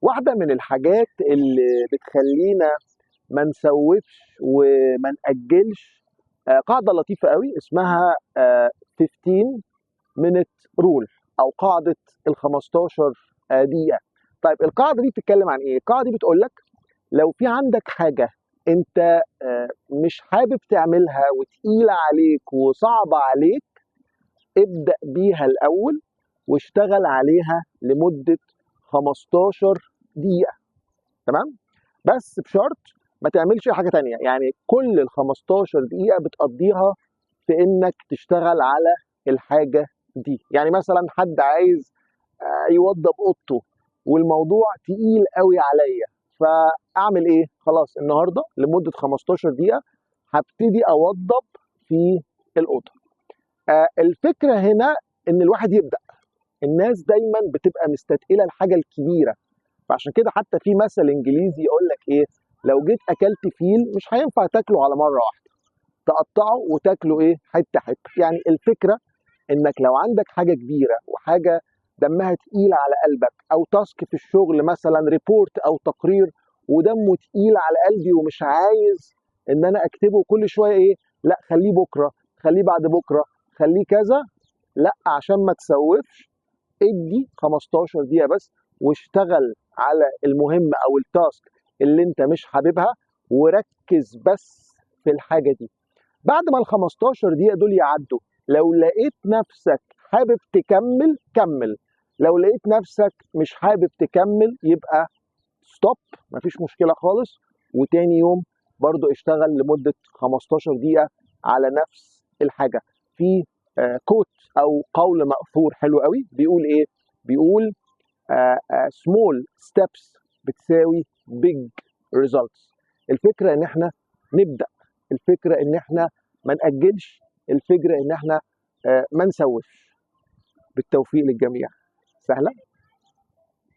واحدة من الحاجات اللي بتخلينا ما نسوفش وما نأجلش قاعدة لطيفة قوي اسمها 15 minute rule أو قاعدة ال 15 دقيقة. طيب القاعدة دي بتتكلم عن إيه؟ القاعدة دي بتقول لك لو في عندك حاجة أنت مش حابب تعملها وتقيلة عليك وصعبة عليك، ابدأ بيها الأول واشتغل عليها لمدة 15 دقيقة. تمام؟ بس بشرط ما تعملش حاجة تانية، يعني كل ال 15 دقيقة بتقضيها في إنك تشتغل على الحاجة دي. يعني مثلا حد عايز يوضب أوضته والموضوع تقيل قوي عليا، فأعمل إيه؟ خلاص النهاردة لمدة 15 دقيقة هبتدي أوضب في الأوضة. الفكرة هنا إن الواحد يبدأ. الناس دايما بتبقى مستثقلة الحاجة الكبيرة، فعشان كده حتى في مثل انجليزي يقول لك ايه، لو جيت اكلت فيل مش هينفع تاكله على مره واحده، تقطعه وتاكله ايه، حته حته. يعني الفكره انك لو عندك حاجه كبيره وحاجه دمها تقيل على قلبك، او تاسك في الشغل مثلا ريبورت او تقرير ودمه تقيل على قلبي ومش عايز ان انا اكتبه كل شويه ايه، لا خليه بكره، خليه بعد بكره، خليه كذا. لا، عشان ما تسوفش ادي 15 دقيقة بس واشتغل على المهمة أو التاسك اللي أنت مش حاببها، وركز بس في الحاجة دي. بعد ما ال 15 دقيقة دول يعدوا، لو لقيت نفسك حابب تكمل كمل، لو لقيت نفسك مش حابب تكمل يبقى ستوب، مفيش مشكلة خالص، وتاني يوم برضو اشتغل لمدة 15 دقيقة على نفس الحاجة. في كوت أو قول مأثور حلو قوي بيقول إيه؟ بيقول small steps بتساوي big results. الفكرة إن إحنا نبدأ، الفكرة إن إحنا ما نأجلش، الفكرة إن إحنا ما نسوفش. بالتوفيق للجميع. سهلة؟